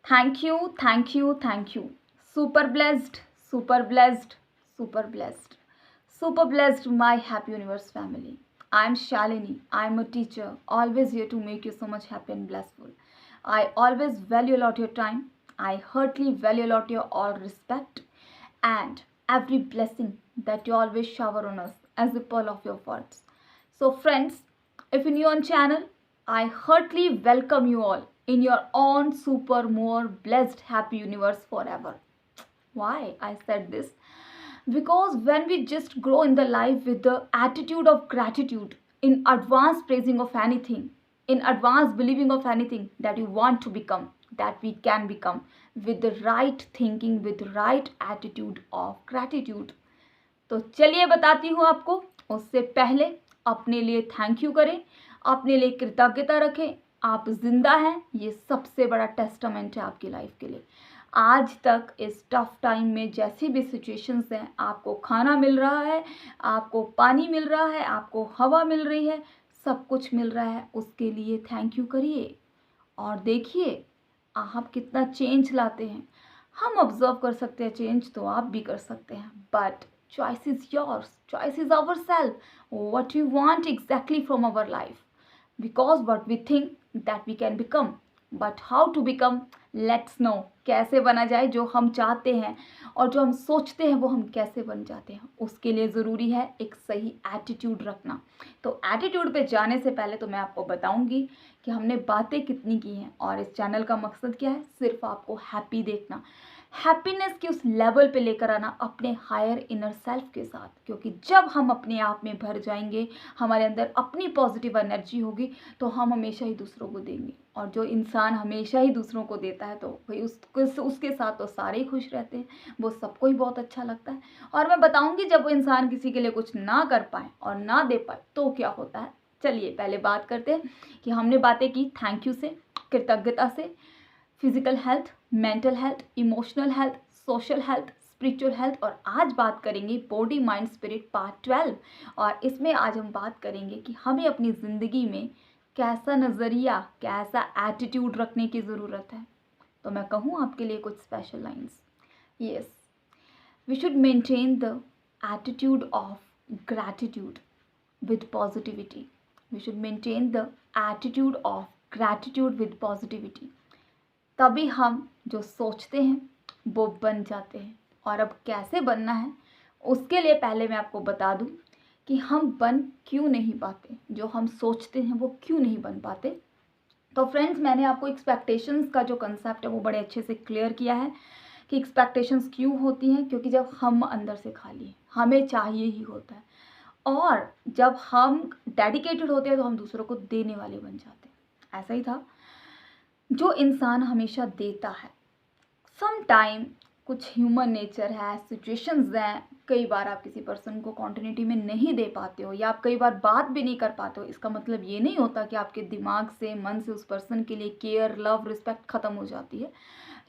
Thank you, thank you, thank you. Super blessed, super blessed, super blessed. Super blessed, my happy universe family. I'm Shalini. I'm a teacher, always here to make you so much happy and blissful. I always value a lot your time. I heartily value a lot your all respect and every blessing that you always shower on us as a pearl of your words. So, friends, if you're new on channel, I heartily welcome you all in your own super more blessed happy universe forever. Why I said this? Because when we just grow in the life with the attitude of gratitude, in advance praising of anything, in advance believing of anything that you want to become, that we can become, with the right thinking, with the right attitude of gratitude. तो चलिए बताती हूँ आपको। उससे पहले अपने लिए thank you करें, अपने लिए कृतज्ञता रखें। आप जिंदा हैं, ये सबसे बड़ा टेस्टामेंट है आपकी लाइफ के लिए। आज तक इस टफ टाइम में जैसी भी सिचुएशंस हैं, आपको खाना मिल रहा है, आपको पानी मिल रहा है, आपको हवा मिल रही है, सब कुछ मिल रहा है, उसके लिए थैंक यू करिए और देखिए आप कितना चेंज लाते हैं। हम ऑब्जर्व कर सकते हैं चेंज, तो आप भी कर सकते हैं, but choice is yours, choice is ourselves, what we want exactly from our life, because what we think that we can become, but how to become, let's know। कैसे बना जाए जो हम चाहते हैं और जो हम सोचते हैं वो हम कैसे बन जाते हैं, उसके लिए ज़रूरी है एक सही एटीट्यूड रखना। तो एटीट्यूड पे जाने से पहले तो मैं आपको बताऊंगी कि हमने बातें कितनी की हैं और इस चैनल का मकसद क्या है, सिर्फ आपको हैप्पी देखना, हैप्पीनेस के उस लेवल पे लेकर आना अपने हायर इनर सेल्फ के साथ। क्योंकि जब हम अपने आप में भर जाएंगे, हमारे अंदर अपनी पॉजिटिव एनर्जी होगी, तो हम हमेशा ही दूसरों को देंगे, और जो इंसान हमेशा ही दूसरों को देता है तो भाई उसके साथ तो सारे ही खुश रहते हैं, वो सबको ही बहुत अच्छा लगता है। और मैं बताऊंगी जब वो इंसान किसी के लिए कुछ ना कर पाए और ना दे पाए तो क्या होता है। चलिए पहले बात करते हैं कि हमने बातें की थैंक यू से, कृतज्ञता से, physical health, mental health, emotional health, social health, spiritual health, और आज बात करेंगे बॉडी माइंड स्पिरिट पार्ट 12। और इसमें आज हम बात करेंगे कि हमें अपनी ज़िंदगी में कैसा नज़रिया, कैसा एटीट्यूड रखने की ज़रूरत है। तो मैं कहूँ आपके लिए कुछ special lines. Yes, we should maintain the attitude of gratitude with positivity. We should maintain the attitude of gratitude with positivity. तभी हम जो सोचते हैं वो बन जाते हैं। और अब कैसे बनना है, उसके लिए पहले मैं आपको बता दूं कि हम बन क्यों नहीं पाते, जो हम सोचते हैं वो क्यों नहीं बन पाते। तो फ्रेंड्स, मैंने आपको एक्सपेक्टेशंस का जो कंसेप्ट है वो बड़े अच्छे से क्लियर किया है कि एक्सपेक्टेशंस क्यों होती हैं। क्योंकि जब हम अंदर से खाली हैं, हमें चाहिए ही होता है, और जब हम डेडिकेटेड होते हैं तो हम दूसरों को देने वाले बन जाते हैं। ऐसा ही था, जो इंसान हमेशा देता है, सम टाइम कुछ ह्यूमन नेचर है, सिचुएशंस हैं, कई बार आप किसी पर्सन को कॉन्टिन्यूटी में नहीं दे पाते हो, या आप कई बार बात भी नहीं कर पाते हो। इसका मतलब ये नहीं होता कि आपके दिमाग से, मन से उस पर्सन के लिए केयर, लव, रिस्पेक्ट ख़त्म हो जाती है।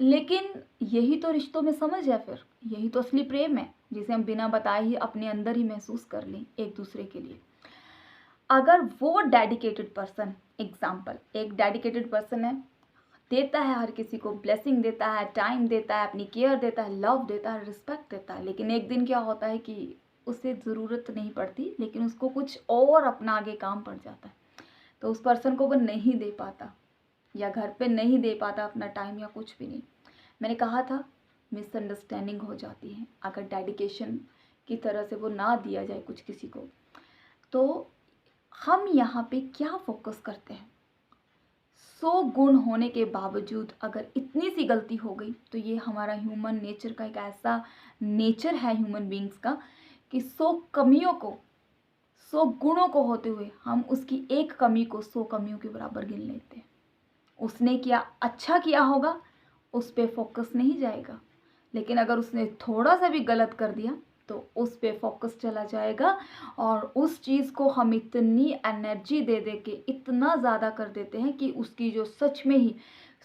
लेकिन यही तो रिश्तों में समझ है, फिर यही तो असली प्रेम है, जिसे हम बिना बताए ही अपने अंदर ही महसूस कर लें एक दूसरे के लिए। अगर वो डेडिकेटेड पर्सन, एग्जाम्पल एक डेडिकेटेड पर्सन है, देता है हर किसी को, ब्लेसिंग देता है, टाइम देता है, अपनी केयर देता है, लव देता है, रिस्पेक्ट देता है, लेकिन एक दिन क्या होता है कि उसे ज़रूरत नहीं पड़ती, लेकिन उसको कुछ और अपना आगे काम पड़ जाता है, तो उस पर्सन को वो नहीं दे पाता, या घर पे नहीं दे पाता अपना टाइम, या कुछ भी नहीं। मैंने कहा था मिसअंडरस्टैंडिंग हो जाती है अगर डेडिकेशन की तरह से वो ना दिया जाए कुछ किसी को। तो हम यहाँ पे क्या फोकस करते हैं, 100 गुण होने के बावजूद अगर इतनी सी गलती हो गई, तो ये हमारा ह्यूमन नेचर का एक ऐसा नेचर है ह्यूमन बींग्स का कि 100 कमियों को, 100 गुणों को होते हुए हम उसकी एक कमी को 100 कमियों के बराबर गिन लेते हैं। उसने क्या अच्छा किया होगा उस पर फोकस नहीं जाएगा, लेकिन अगर उसने थोड़ा सा भी गलत कर दिया तो उस पे फोकस चला जाएगा, और उस चीज़ को हम इतनी एनर्जी दे दे के इतना ज़्यादा कर देते हैं कि उसकी जो सच में ही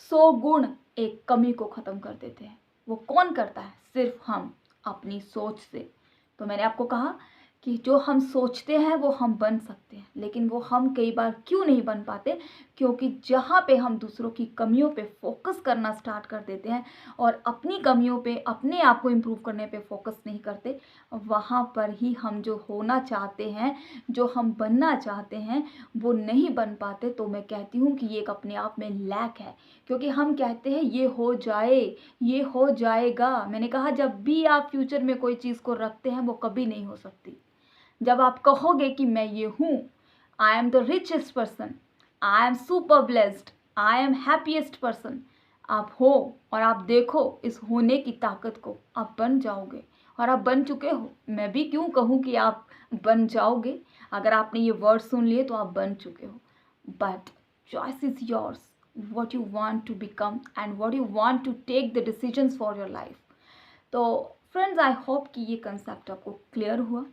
100 गुण एक कमी को ख़त्म कर देते हैं। वो कौन करता है? सिर्फ हम, अपनी सोच से। तो मैंने आपको कहा कि जो हम सोचते हैं वो हम बन सकते हैं, लेकिन वो हम कई बार क्यों नहीं बन पाते? क्योंकि जहाँ पे हम दूसरों की कमियों पे फोकस करना स्टार्ट कर देते हैं और अपनी कमियों पे, अपने आप को इम्प्रूव करने पे फोकस नहीं करते, वहाँ पर ही हम जो होना चाहते हैं, जो हम बनना चाहते हैं, वो नहीं बन पाते। तो मैं कहती हूँ कि ये एक अपने आप में लैक है, क्योंकि हम कहते हैं ये हो जाए, ये हो जाएगा। मैंने कहा जब भी आप फ्यूचर में कोई चीज़ को रखते हैं वो कभी नहीं हो सकती। जब आप कहोगे कि मैं ये हूँ, I am the richest person, I am super blessed, I am happiest person, आप हो और आप देखो इस होने की ताकत को, आप बन जाओगे और आप बन चुके हो। मैं भी क्यों कहूँ कि आप बन जाओगे? अगर आपने ये वर्ड सुन लिए तो आप बन चुके हो। But choice is yours, what you want to become and what you want to take the decisions for your life. तो फ्रेंड्स, आई होप कि ये कंसेप्ट आपको क्लियर हुआ।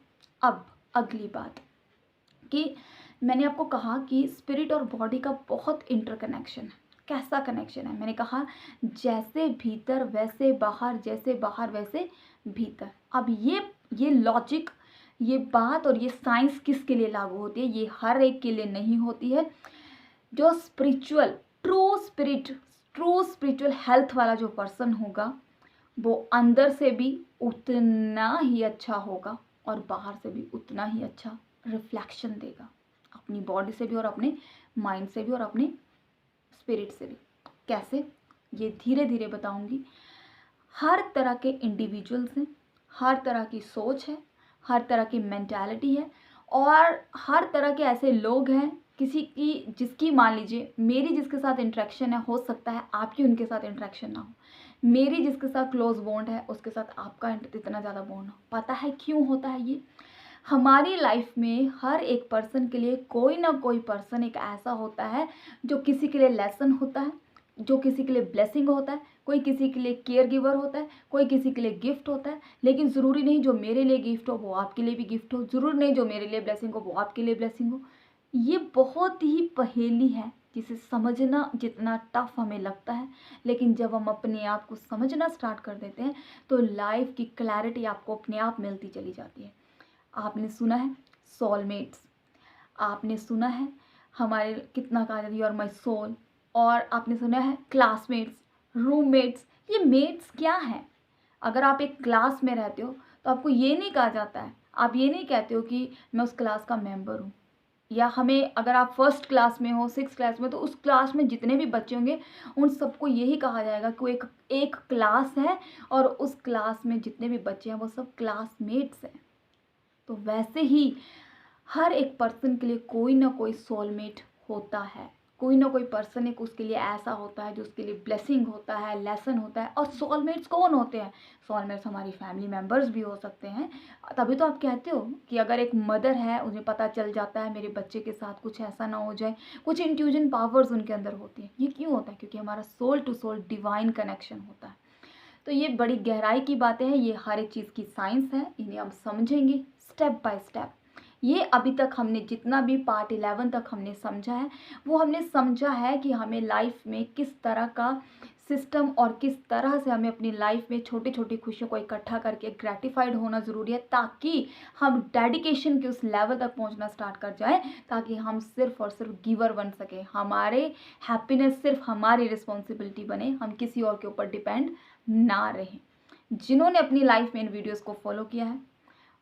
अब अगली बात कि मैंने आपको कहा कि स्पिरिट और बॉडी का बहुत इंटरकनेक्शन है। कैसा कनेक्शन है? मैंने कहा जैसे भीतर वैसे बाहर, जैसे बाहर वैसे भीतर। अब ये लॉजिक, ये बात और ये साइंस किसके लिए लागू होती है? ये हर एक के लिए नहीं होती है। जो स्पिरिचुअल, ट्रू स्पिरिचुअल हेल्थ वाला जो पर्सन होगा, वो अंदर से भी उतना ही अच्छा होगा और बाहर से भी उतना ही अच्छा रिफ्लेक्शन देगा, अपनी बॉडी से भी और अपने माइंड से भी और अपने स्पिरिट से भी। कैसे? ये धीरे धीरे बताऊंगी। हर तरह के इंडिविजुअल्स हैं, हर तरह की सोच है, हर तरह की मेंटालिटी है और हर तरह के ऐसे लोग हैं, किसी की जिसकी, मान लीजिए मेरी जिसके साथ इंटरेक्शन है, हो सकता है आपकी उनके साथ इंटरेक्शन ना हो। मेरी जिसके साथ क्लोज बॉन्ड है उसके साथ आपका इतना ज़्यादा बॉन्ड हो। पता है क्यों होता है ये? हमारी लाइफ में हर एक पर्सन के लिए कोई ना कोई पर्सन एक ऐसा होता है जो किसी के लिए लेसन होता है, जो किसी के लिए ब्लेसिंग होता है, कोई किसी के लिए केयर गिवर होता है, कोई किसी के लिए गिफ्ट होता है। लेकिन ज़रूरी नहीं जो मेरे लिए गिफ्ट हो वो आपके लिए भी गिफ्ट हो, ज़रूरी नहीं जो मेरे लिए ब्लेसिंग हो वो आपके लिए ब्लेसिंग हो। ये बहुत ही पहेली है जिसे समझना जितना टफ हमें लगता है, लेकिन जब हम अपने आप को समझना स्टार्ट कर देते हैं तो लाइफ की क्लैरिटी आपको अपने आप मिलती चली जाती है। आपने सुना है सोलमेट्स, आपने सुना है हमारे कितना कहा जाता है यू आर माई सोल, और आपने सुना है क्लासमेट्स, रूममेट्स। ये मेट्स क्या है? अगर आप एक क्लास में रहते हो तो आपको ये नहीं कहा जाता है, आप ये नहीं कहते हो कि मैं उस क्लास का मेंबर हूँ। या हमें, अगर आप फर्स्ट क्लास में हो, सिक्स क्लास में, तो उस क्लास में जितने भी बच्चे होंगे उन सबको यही कहा जाएगा कि वो एक क्लास है और उस क्लास में जितने भी बच्चे हैं वो सब क्लासमेट्स हैं। तो वैसे ही हर एक पर्सन के लिए कोई ना कोई सोलमेट होता है, कोई ना कोई पर्सन एक उसके लिए ऐसा होता है जो उसके लिए ब्लेसिंग होता है, लेसन होता है। और सोलमेट्स कौन होते हैं? सोलमेट्स हमारी फैमिली मेम्बर्स भी हो सकते हैं। तभी तो आप कहते हो कि अगर एक मदर है, उन्हें पता चल जाता है मेरे बच्चे के साथ कुछ ऐसा ना हो जाए, कुछ इंट्यूजन पावर्स उनके अंदर होती हैं। ये क्यों होता है? क्योंकि हमारा soul to soul divine connection होता है। तो ये बड़ी गहराई की बातें हैं, ये हर एक चीज़ की साइंस है, इन्हें हम समझेंगे स्टेप बाय स्टेप। ये अभी तक हमने जितना भी पार्ट 11 तक हमने समझा है, वो हमने समझा है कि हमें लाइफ में किस तरह का सिस्टम और किस तरह से हमें अपनी लाइफ में छोटी छोटी खुशियों को इकट्ठा करके ग्रेटिफाइड होना ज़रूरी है, ताकि हम डेडिकेशन के उस लेवल तक पहुंचना स्टार्ट कर जाएं, ताकि हम सिर्फ और सिर्फ गिवर बन सके, हमारे हैप्पीनेस सिर्फ हमारी रिस्पॉन्सिबिलिटी बने, हम किसी और के ऊपर डिपेंड ना रहें। जिन्होंने अपनी लाइफ में इन वीडियोस को फॉलो किया है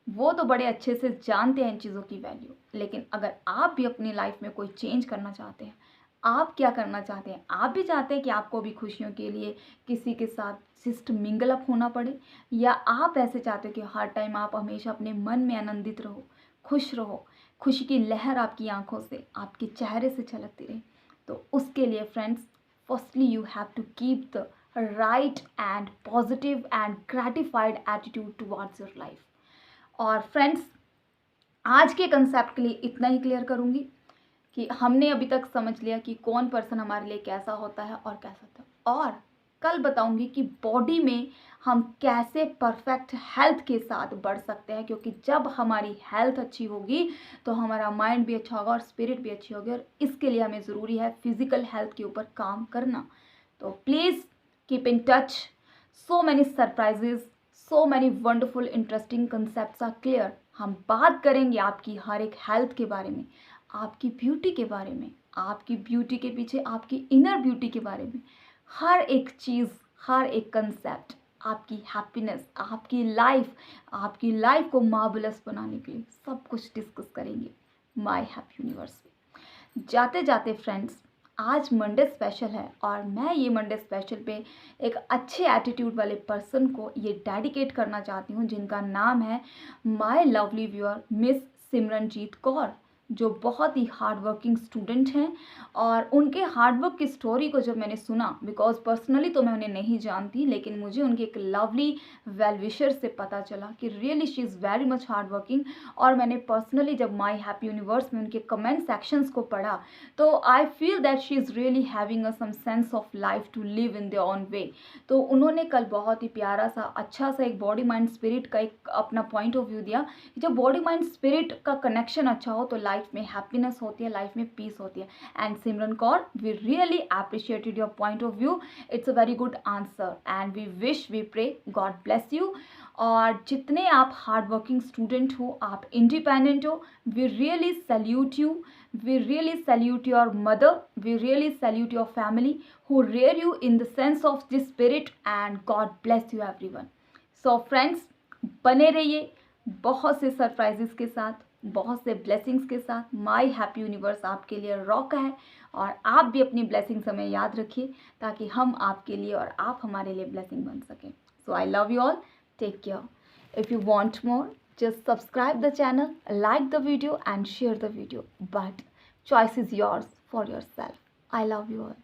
वो तो बड़े अच्छे से जानते हैं इन चीज़ों की वैल्यू। लेकिन अगर आप भी अपनी लाइफ में कोई चेंज करना चाहते हैं, आप क्या करना चाहते हैं? आप भी चाहते हैं कि आपको भी खुशियों के लिए किसी के साथ सिस्ट मिंगल अप होना पड़े, या आप ऐसे चाहते हो कि हर टाइम आप हमेशा अपने मन में आनंदित रहो, खुशी की लहर आपकी आंखों से, आपके चेहरे से छलकती रहे? तो उसके लिए friends, firstly you have to keep the right and positive and gratified attitude towards your life. और फ्रेंड्स, आज के कंसेप्ट के लिए इतना ही क्लियर करूँगी कि हमने अभी तक समझ लिया कि कौन पर्सन हमारे लिए कैसा होता है और कैसा था, और कल बताऊंगी कि बॉडी में हम कैसे परफेक्ट हेल्थ के साथ बढ़ सकते हैं, क्योंकि जब हमारी हेल्थ अच्छी होगी तो हमारा माइंड भी अच्छा होगा और स्पिरिट भी अच्छी होगी, और इसके लिए हमें ज़रूरी है फिजिकल हेल्थ के ऊपर काम करना। तो please keep in touch, so many surprises, so many wonderful interesting concepts are clear। हम बात करेंगे आपकी हर एक हेल्थ के बारे में, आपकी ब्यूटी के बारे में, आपकी ब्यूटी के पीछे आपकी इनर ब्यूटी के बारे में, हर एक चीज़, हर एक कंसेप्ट, आपकी हैप्पीनेस, आपकी लाइफ को मार्वलस बनाने के लिए सब कुछ डिस्कस करेंगे माय हैप्पी यूनिवर्स में। जाते जाते फ्रेंड्स, आज मंडे स्पेशल है और मैं ये मंडे स्पेशल पे एक अच्छे एटीट्यूड वाले पर्सन को ये डेडिकेट करना चाहती हूँ, जिनका नाम है my lovely viewer miss Simranjeet Kaur, जो बहुत ही हार्ड वर्किंग स्टूडेंट हैं। और उनके हार्डवर्क की स्टोरी को जब मैंने सुना, बिकॉज पर्सनली तो मैं उन्हें नहीं जानती, लेकिन मुझे उनके एक लवली वेल विशर से पता चला कि really she is very much hard working. और मैंने पर्सनली जब माय हैप्पी यूनिवर्स में उनके कमेंट सेक्शंस को पढ़ा तो I feel that she is really having a some sense of life to live in their own way. तो उन्होंने कल बहुत ही प्यारा सा अच्छा सा एक बॉडी माइंड स्पिरिट का एक अपना पॉइंट ऑफ व्यू दिया। जब बॉडी माइंड स्पिरिट का कनेक्शन अच्छा हो तो लाइफ में हैप्पीनेस होती है, लाइफ में पीस होती है। And Simran Kaur, we really appreciated your point of view, it's a very good answer and we wish, we pray God bless you. और जितने आप हार्ड वर्किंग स्टूडेंट हो, आप इंडिपेंडेंट हो, we really salute you, we really salute your mother, we really salute your family who rear you in the sense of this spirit, and God bless you everyone. So friends, बने रहिए बहुत से surprises के साथ, बहुत से blessings के साथ। माय हैप्पी यूनिवर्स आपके लिए रॉक है और आप भी अपनी ब्लेसिंग्स हमें याद रखिए ताकि हम आपके लिए और आप हमारे लिए ब्लेसिंग बन सकें। So I love you all, take care. If you want more, just subscribe the channel, like the video and share the video, but choice is yours for yourself. I love you all.